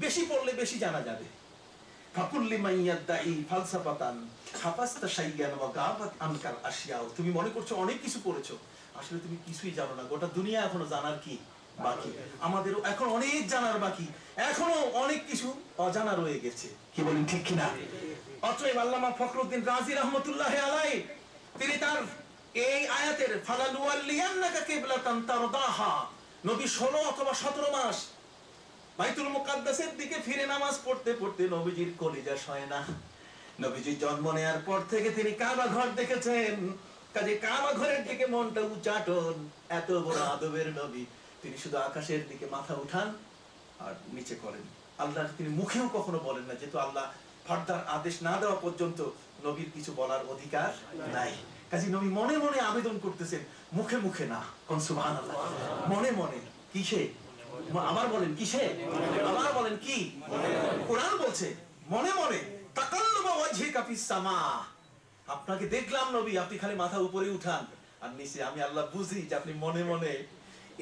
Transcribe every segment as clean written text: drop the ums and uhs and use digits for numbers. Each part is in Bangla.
বেশি পড়লে বেশি জানা যাবে। ফাকুল্লি মাইয়াদাই ফালসাফাতান হাফাজতা শাইয়ান ওয়া গাবাত আনকাল আশিয়াও। তুমি মনে করছো অনেক কিছু পড়েছো, আসলে তুমি কিছুই জানো না। গোটা দুনিয়া এখনো জানার কি বাকি, আমাদেরও এখন অনেক জানার বাকি, এখনো অনেক কিছু অজানা রয়ে গেছে। কি বলেন ঠিক কিনা? অতএব আল্লামা ফখরুদ্দিন রাজি রাহমাতুল্লাহি আলাইহি তিনি তার এই আয়াতের ফালানুওয়াল্লিয়ান্নাকা কিবলাতান তারদাহা, নবী 16 অথবা 17 মাস বাইতুল মুকাদ্দাসের দিকে ফিরে নামাজ পড়তে পড়তে নবীজির কলিজা সয় না। নবীজি জন্ম নেয়ার পর থেকে তিনি কাবা ঘর দেখেছেন, কাজে কাবা ঘরের দিকে মনটা উচাটন। এত বড় আদবের নবী, তিনি শুধু আকাশের দিকে মাথা উঠান আর নিচে করেন। আল্লাহ তিনি মুখেও কখনো বলেন না, যেহেতু আল্লাহ ফারদার আদেশ না দেওয়া পর্যন্ত নবীর কিছু বলার অধিকার নাই। কাজে নবী মনে মনে আবেদন করতেছেন, মুখে মুখে না। কোন সুবহানাল্লাহ, মনে মনে। কিসে? আবার বলেন কিসে? আবার বলেন কি? কোরআন বলছে মনে মনে। তাকাল্লুবা ওয়াজহিকা ফিস সামা, আপনাকে দেখলাম নবী, আপনি খালি মাথা উপরে উঠান আর নিচে। আমি আল্লাহ বুঝি যে আপনি মনে মনে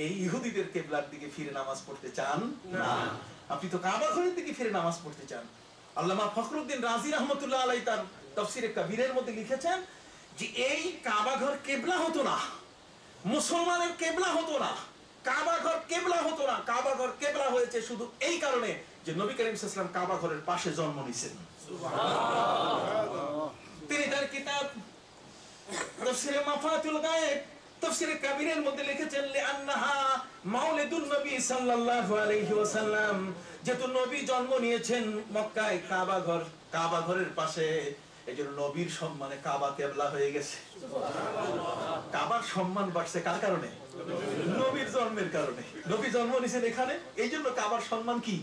এই ইহুদিদের কিবলার দিকে ফিরে নামাজ পড়তে চান না, আপনি তো কাবা ঘরের দিকে ফিরে নামাজ পড়তে চান। আল্লামা ফখরুদ্দিন রাজি রাহমাতুল্লাহ আলাইহি তার তাফসীরে কাবীরের মধ্যে লিখেছেন যে এই কাবা ঘর কিবলা হতো না, মুসলমানের কিবলা হতো না, কাবা ঘর কিবলা হতো না। কাবা ঘর কিবলা হয়েছে শুধু এই কারণে যে নবী করিম সাল্লাল্লাহু আলাইহি ওয়াসাল্লাম কাবা ঘরের পাশে জন্ম নিয়েছেন। সুবহানাল্লাহ। তিনি তার কিতাব তাফসীরে মাফাতুল গায়ব তাফসীরে কাবীরের মধ্যে লিখেছেন লিআন্নাহা মাউলিদুন নবী সাল্লাল্লাহু আলাইহি ওয়াসাল্লাম, যেহেতু নবী জন্ম নিয়েছেন মক্কায় কাবা ঘরের পাশে, এজন্য নবীর সম্মানে কাবা কিবলা হয়ে গেছে। কাবার সম্মান বাড়ছে কার কারণে? নবীর জন্মের কারণে। নবী জন্ম নিয়েছেন এখানে, এইজন্য কাবার সম্মান কি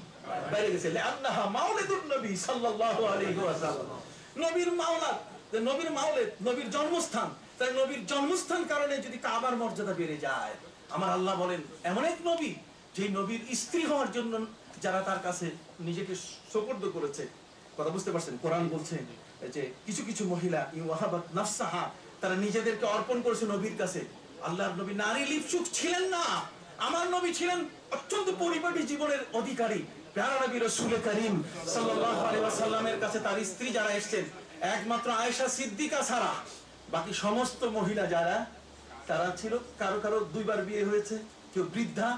বেড়ে গেছে। লিআন্নাহা মাউলিদুন নবী সাল্লাল্লাহু আলাইহি ওয়াসাল্লাম, নবীর মাওলাদ, নবীর মাওলিদ, নবীর জন্মস্থান। তাই নবীর জন্মস্থান কারণে যদি কাবার মর্যাদা বেড়ে যায়, আমার আল্লাহ বলেন এমন এক নবী যে নবীর স্ত্রী হওয়ার জন্য যারা তার কাছে নিজেকে সুপর্দ করেছে। কথা বুঝতে পারছেন? কোরআন বলছে যে কিছু কিছু মহিলা ইউহাবাত নাফসাহা, তারা নিজেদেরকে অর্পণ করেছে নবীর কাছে। আল্লাহর নবী নারী লিপ্সুক ছিলেন না, আমার নবী ছিলেন অত্যন্ত পরিপাটি জীবনের অধিকারী। প্যারা নবী রাসূল করিম সাল্লাল্লাহু আলাইহি ওয়াসাল্লামের কাছে তার স্ত্রী যারা এসেছেন, একমাত্র আয়েশা সিদ্দিকা ছাড়া বাকি সমস্ত মহিলা যারা, তারা ছিল কারো কারো 2 বার বিয়ে হয়েছে, কেউ বৃদ্ধা,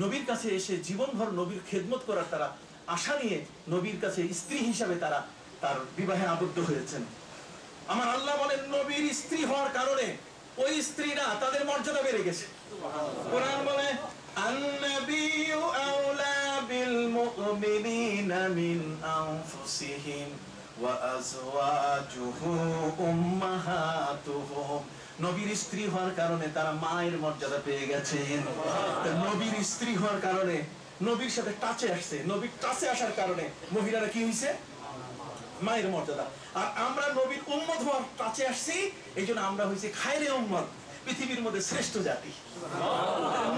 নবীর কাছে এসে জীবনভর নবীর খেদমত করার তারা আশা নিয়ে নবীর কাছে স্ত্রী হিসাবে তারা তার বিবাহে আবদ্ধ হয়েছেন। আমার আল্লাহ বলেন নবীর স্ত্রী হওয়ার কারণে ওই স্ত্রীরা তাদের মর্যাদা বেড়ে গেছে। কোরআন বলে আন-নাবিয়্যু আওলা বিল মুমিনিনা মিন আনফুসিহিম ওয়া আজওয়াজুহু উম্মাহাতুহুম, নবীর স্ত্রী হওয়ার কারণে তারা মায়ের মর্যাদা পেয়ে গেছেন। নবীর স্ত্রী হওয়ার কারণে নবীর সাথে টাচে আসছে, নবীর টাচে আসার কারণে মহিলারা কি হইছে? মায়ের মর্যাদা। আর আমরা নবীর উম্মত হওয়ার টাচে আসছি, এইজন্য আমরা হইছি খায়রে উম্মত, পৃথিবীর মধ্যে শ্রেষ্ঠ জাতি।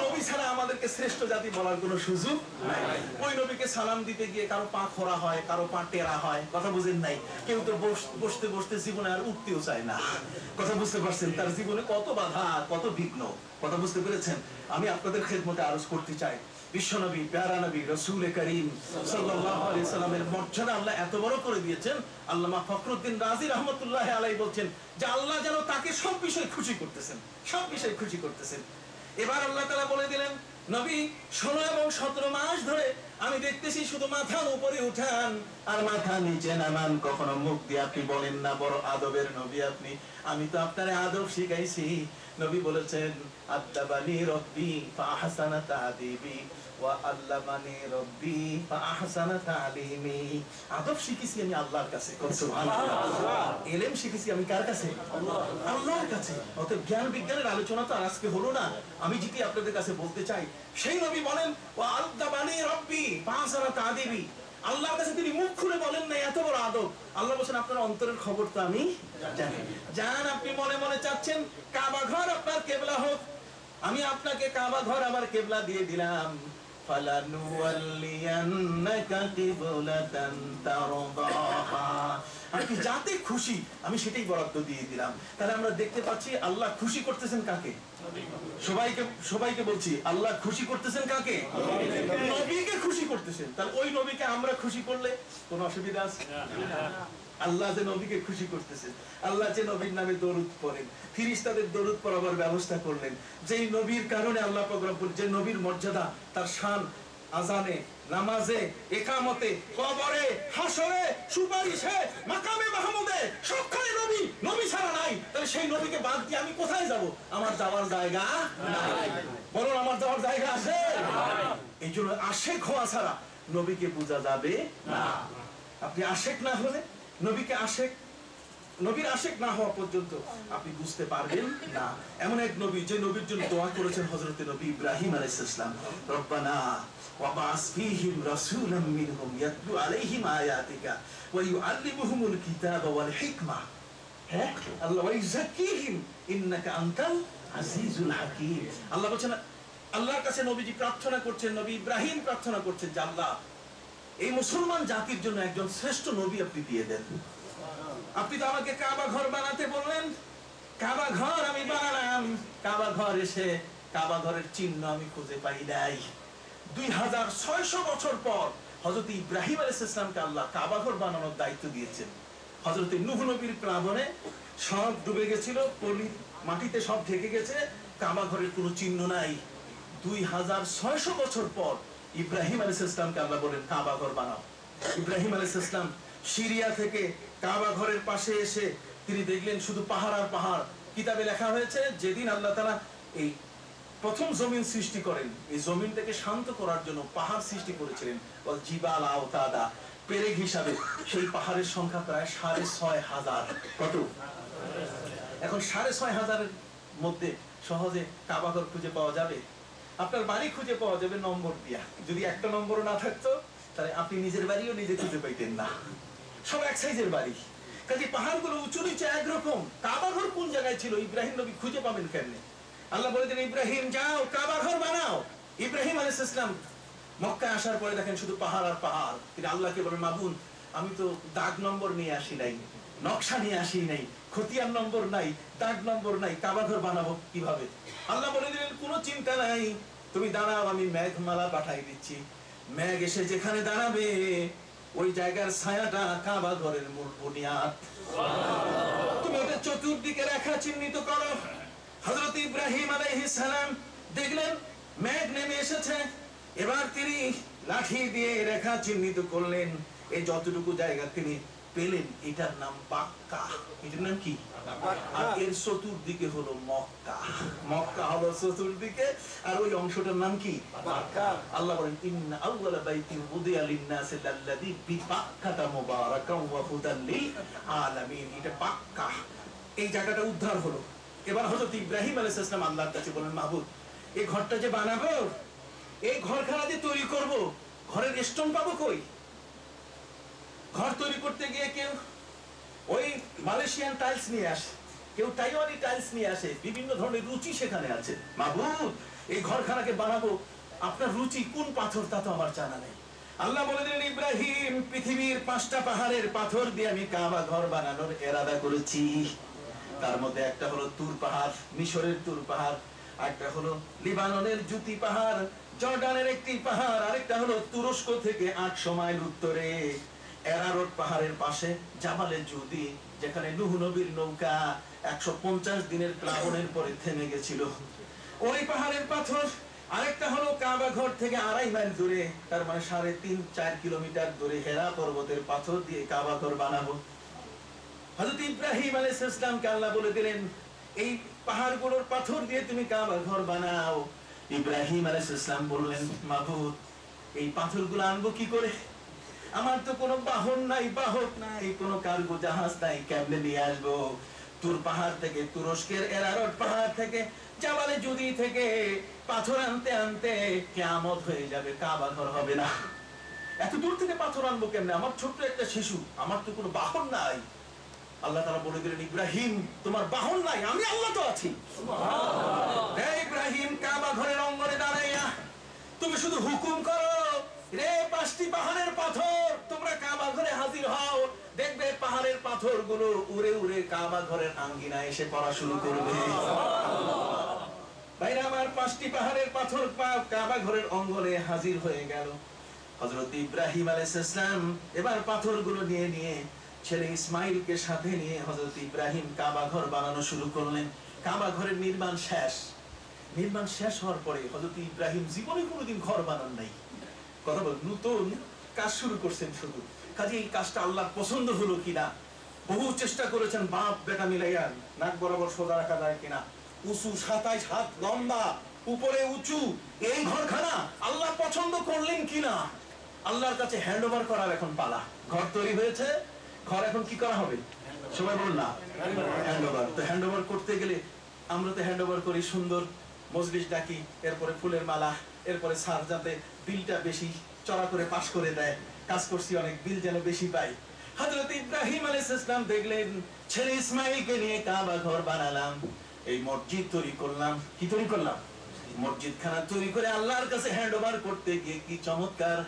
নবী ছাড়া আমাদেরকে শ্রেষ্ঠ জাতি বলার কোনো সুযোগ নাই। ওই নবীকে সালাম দিতে গিয়ে কারো পা খোঁড়া হয়, কারো পা টেরা হয়, কথা বুঝেন নাই? কেউ তো বসতে বসতে জীবনে আর উঠতেও চায় না। কথা বুঝতে পারছেন? তার জীবনে কত বাধা, কত বিঘ্ন। কথা বুঝতে পেরেছেন? আমি আপনাদের খেদমতে আরজ করতে চাই, বিশ্বনবী প্যারা নবী রাসূল করিম সাল্লাল্লাহু আলাইহি সাল্লামের মর্যাদা আল্লাহ এত বড় করে দিয়েছেন। আল্লামা ফখরুদ্দিন রাজি রাহমাতুল্লাহি আলাইহি বলছেন যে আল্লাহ যেন তাকে সব বিষয় খুশি করতেছেন, সব বিষয় খুশি করতেছেন। এবার আল্লাহ তাআলা বলে দিলেন নবী 16 এবং 17 মাস ধরে আমি দেখতেছি শুধু মাথার উপরে উঠান আর মাথা নিচে নামান, কখনো মুখ দিয়ে আপনি বলেন না বড় আদবের নবী আপনি, আমি তো আপনারে আদব শিখাইছি। নবী বলেছেন আদাবানি রব্বি ফাআহসানা তা'দিবি ওয়া আল্লামানি রব্বি ফাআহসানা তা'লিমি, আদব শিখেছি আমি আল্লাহর কাছে। সুবহানাল্লাহ। ইলম শিখেছি আমি কার কাছে? আল্লাহর কাছে। অতএব জ্ঞান বিজ্ঞানের আলোচনা তো আর আজকে হলো না। আমি যেটি আপনাদের কাছে বলতে চাই, সেই নবী বলেন ওয়া আদাবানি রব্বি ফাআহসানা তা'দিবি, আল্লাহর কাছে তিনি মুখ খুলে বলেন না এত বড় আদব। আল্লাহ বলেন আপনার অন্তরের খবর তো আমি জানি। জান আপনি মনে মনে চাচ্ছেন কাবা ঘর আপনার কিবলা হোক, আমি আপনাকে কাবা ঘর আমার কিবলা দিয়ে দিলাম। ফালানুওয়াল্লিয়ান্নাকা কিবলাতান তারদাহা, আপনি যাতে খুশি আমি সেটাই বরাদ্দ দিয়ে দিলাম। তাহলে আমরা দেখতে পাচ্ছি আল্লাহ খুশি করতেছেন কাকে? সবাইকে বলছি, আল্লাহ খুশি করতেছেন কাকে? নবীকে খুশি করতেছেন। তাহলে ওই নবীকে আমরা খুশি করলে কোনো অসুবিধা আছে? আল্লাহ যে নবীকে খুশি করতেছেন, আল্লাহ যে নবীর নামে দরুদ পড়েন, ফেরেশতাদের দরুদ পড়াবার ব্যবস্থা করলেন, যেই নবীর কারণে আল্লাহ পাক রব্বুল, যে নবীর মর্যাদা, তার শান আজানে, নামাজে, ইকামতে, কবরে, হাসরে, সুপারিশে, মাকামে মাহমুদে সবখানে নবী, নবী ছাড়া নাই। তাহলে সেই নবীকে বাদ দিয়ে আমি কোথায় যাব? আমার যাওয়ার জায়গা নাই। বলুন, আমার যাওয়ার জায়গা আছে? এই জন্য আশেক হওয়া ছাড়া নবীকে বোঝা যাবে না। আপনি আশেক না হলে নবীকে নবীর আশেক না হওয়া পর্যন্ত আপনি বুঝতে পারবেন না। এমন এক নবী, যে নবীর জন্য দোয়া করেছেন হযরত নবী ইব্রাহিম আলাইহিস সালাম, রব্বানা ওয়াবাস ফীহিম রাসূলাম মিনহুম ইয়াতলু আলাইহিম আয়াতিকা ওয়া ইউআল্লিমুহুমুল কিতাবা ওয়াল হিকমা, হ্যাঁ আল্লাহ, ওয়া ইউযাক্কিহিম ইন্নাকা আনতাল আজিজুল হাকীম। আল্লাহ বলেন, আল্লাহর কাছে নবীজি প্রার্থনা করছেন, নবী ইব্রাহিম প্রার্থনা করছেন যে আল্লাহ, এই মুসলমান জাতির জন্য একজন শ্রেষ্ঠ নবী আপনি দিয়ে দেন। আপনি তো আমাকে কাবা ঘর বানাতে বললেন, কাবা ঘর আমি বানালাম, কাবা ঘর এসে কাবা ঘরের চিহ্ন আমি খুঁজে পাই নাই। 2600 বছর পর হযরত ইব্রাহিম আলাইহিস সালামকে আল্লাহ কাবা ঘর বানানোর দায়িত্ব দিয়েছেন। হযরত নূহ নবীর প্লাবনে সব ডুবে গেছিল, পলি মাটিতে সব ঢেকে গেছে, কাবা ঘরের কোনো চিহ্ন নাই। 2600 বছর পর ইব্রাহিম আলাইহিস সালামকে আল্লাহ বলেন কাবা ঘর বানাও। ইব্রাহিম আলাইহিস সালাম সিরিয়া থেকে কাবা ঘরের পাশে এসে তিনি দেখলেন শুধু পাহাড় আর পাহাড়। কিতাবে লেখা হয়েছে, যেদিন আল্লাহ তাআলা এই প্রথম জমিন সৃষ্টি করেন, এই জমিনটাকে শান্ত করার জন্য পাহাড় সৃষ্টি করেছিলেন, জিবাল আওতাদা, পেরেক হিসাবে। সেই পাহাড়ের সংখ্যা প্রায় 6500। কত? এখন 6500 মধ্যে সহজে কাবা ঘর খুঁজে পাওয়া যাবে? আপনার বাড়ি খুঁজে পাওয়া যাবে নম্বর দিয়া। যদি একটা নম্বরও না থাকতো তাহলে আপনি নিজের বাড়িও নিজে খুঁজে পাইতেন না। সব এক সাইজের বাড়ি, কাজে পাহাড়গুলো উঁচু নিচে একরকম। কাবা ঘর কোন জায়গায় ছিল ইব্রাহিম নবী খুঁজে পাবেন কেমনে? আল্লাহ বলে দেন, ইব্রাহিম যাও কাবা ঘর বানাও। ইব্রাহিম আলাইহিস সালাম মক্কায় আসার পরে দেখেন শুধু পাহাড় আর পাহাড়। তিনি আল্লাহকে বলেন, মাবুদ আমি তো দাগ নম্বর নিয়ে আসি নাই, নকশা নিয়ে আসি নাই, খতিয়ান নম্বর নাই, দাগ নম্বর নাই, কাবা ঘর বানাবো কিভাবে? আল্লাহ বলে দিলেন, কোনো চিন্তা নাই, তুমি দাঁড়াও, আমি মেঘমালা পাঠাই দিচ্ছি। মেঘ এসে যেখানে দাঁড়াবে ওই জায়গার ছায়াটা কাবা ঘরের মূল বুনিয়াদ। তুমি ওটা চতুর্দিকে রেখা চিহ্নিত করো। হযরত ইব্রাহিম আলাইহিস সালাম দেখলেন মেঘ নেমে এসেছে, এবার তিনি লাঠি দিয়ে রেখা চিহ্নিত করলেন। এই যতটুকু জায়গা তিনি পেলেন এটার নাম বাক্কা। এটার নাম কি? আর এর চতুর্দিকে হলো মক্কা। মক্কা হলো চতুর্দিকে, আর ওই অংশটার নাম কি? বাক্কা। আল্লাহ বলেন, ইন্না আউওয়ালা বাইতিন উদিয়া লিন-নাসি লাল্লাযী বিবাক্কাতা মুবারাকান ওয়া হুদাল লিল আলামিন। এটা বাক্কা, এই জায়গাটা উদ্ধার হলো। এবার হযরত ইব্রাহিম আলাইহিস সালাম আল্লাহর কাছে বলেন, মাহবুব এই ঘরটা যে বানাবো, এই ঘরখানা যে তৈরি করব, ঘরের স্টোন পাবো কই? ঘর তৈরি করতে গিয়ে কেউ ওই মালয়েশিয়ান টাইলস নিয়ে আসে, কেউ তাইওয়ানি টাইলস নিয়ে আসে, বিভিন্ন ধরনের রুচি সেখানে আছে। মাহবুব এই ঘরখানাকে বানাবো, আপনার রুচি কোন পাথর তা তো আমার জানা নেই। আল্লাহ বলে দিলেন, ইব্রাহিম পৃথিবীর 5টা পাহাড়ের পাথর দিয়ে আমি কাবা ঘর বানানোর ইরাদা করেছি। তার মধ্যে একটা হলো তুর পাহাড়, মিশরের তুর পাহাড়, একটা হলো লিবাননের জুতি পাহাড়, জর্ডানের একটি পাহাড়, আরেকটা হলো তুরস্ক থেকে 800 মাইল উত্তরে এরারত পাহাড়ের পাশে জাবালে জুদি, যেখানে নূহ নবীর নৌকা 150 দিনের প্লাবনের পরে থেমে গেছিল, ওই পাহাড়ের পাথর। আরেকটা হলো কাবা ঘর থেকে 2.5 মাইল দূরে, তার মানে 3.5-4 কিলোমিটার দূরে হেরা পর্বতের পাথর দিয়ে কাবা ঘর বানাবো। হযরত ইব্রাহিম আলাইহিস সালামকে আল্লাহ বলে দিলেন, এই পাহাড়গুলোর পাথর দিয়ে তুমি কাবা ঘর বানাও। ইব্রাহিম আলাইহিস সালাম বললেন, মাবুদ এই পাথরগুলো আনবো কি করে? আমার তো কোনো বাহন নাই, বাহক নাই, কোনো কার্গো জাহাজ নাই, কেমনে নিয়ে আসবো? তুর পাহাড় থেকে, তুরস্কের এরারত পাহাড় থেকে, জাবালে জুদি থেকে পাথর আনতে আনতে কিয়ামত হয়ে যাবে, কাবা ঘর হবে না। এত দূর থেকে পাথর আনবো কেমনে? আমার ছোট্ট একটা শিশু, আমার তো কোনো বাহন নাই। আল্লাহ তাআলা বলে দিলেন, ইব্রাহিম তোমার বাহন নাই, আমি আল্লাহ তো আছি। সুবহানাল্লাহ। ইব্রাহিম কাবা ঘরের অঙ্গনে দাঁড়াইয়া তুমি শুধু হুকুম করো, রে 5টি পাহাড়ের পাথর তোমরা কাবা ঘরে হাজির হও। দেখবে পাহাড়ের পাথরগুলো উড়ে উড়ে কাবা ঘরের আঙ্গিনায় এসে পড়া শুরু করবে। ভাইরা আমার, 5টি পাহাড়ের পাথর কাবা ঘরের অঙ্গনে হাজির হয়ে গেল। হযরত ইব্রাহিম আলাইহিস সালাম এবার পাথরগুলো নিয়ে নিয়ে ছেলে ইসমাইলকে সাথে নিয়ে হযরত ইব্রাহিম কাবা ঘর বানানো শুরু করলেন। কাবা ঘরের নির্মাণ শেষ হওয়ার পরে হযরত ইব্রাহিম জীবনে কোনোদিন ঘর বানান নাই। কথা বল, নতুন কাজ শুরু করছেন শুধু। কাজে এই কাজটা আল্লাহর পছন্দ হলো কিনা, বহু চেষ্টা করেছেন, বাপ বেটা মিলাইয়া নাক বরাবর সোজা রাখা যায় কিনা, উঁচু 27 হাত লম্বা, উপরে উঁচু, এই ঘরখানা আল্লাহ পছন্দ করলেন কিনা আল্লাহর কাছে হ্যান্ড ওভার করার এখন পালা। ঘর তৈরি হয়েছে, ঘর এখন কি করা হবে? সবাই বলুন না, হ্যান্ড ওভার। তো হ্যান্ড ওভার করতে গেলে আমরা তো হ্যান্ড ওভার করি, সুন্দর মজলিস ডাকি, এরপরে ফুলের মালা, এরপরে স্যার যাতে বিলটা বেশি চড়া করে পাস করে দেয়, কাজ করছি অনেক, বিল যেন বেশি পাই। হযরত ইব্রাহিম আলাইহিস সালাম দেখলেন ছেলে ইসমাইলকে নিয়ে কাবা ঘর বানালাম, এই মসজিদ তৈরি করলাম। কি তৈরি করলাম? মসজিদ খানা তৈরি করে আল্লাহর কাছে হ্যান্ড ওভার করতে গিয়ে কি চমৎকার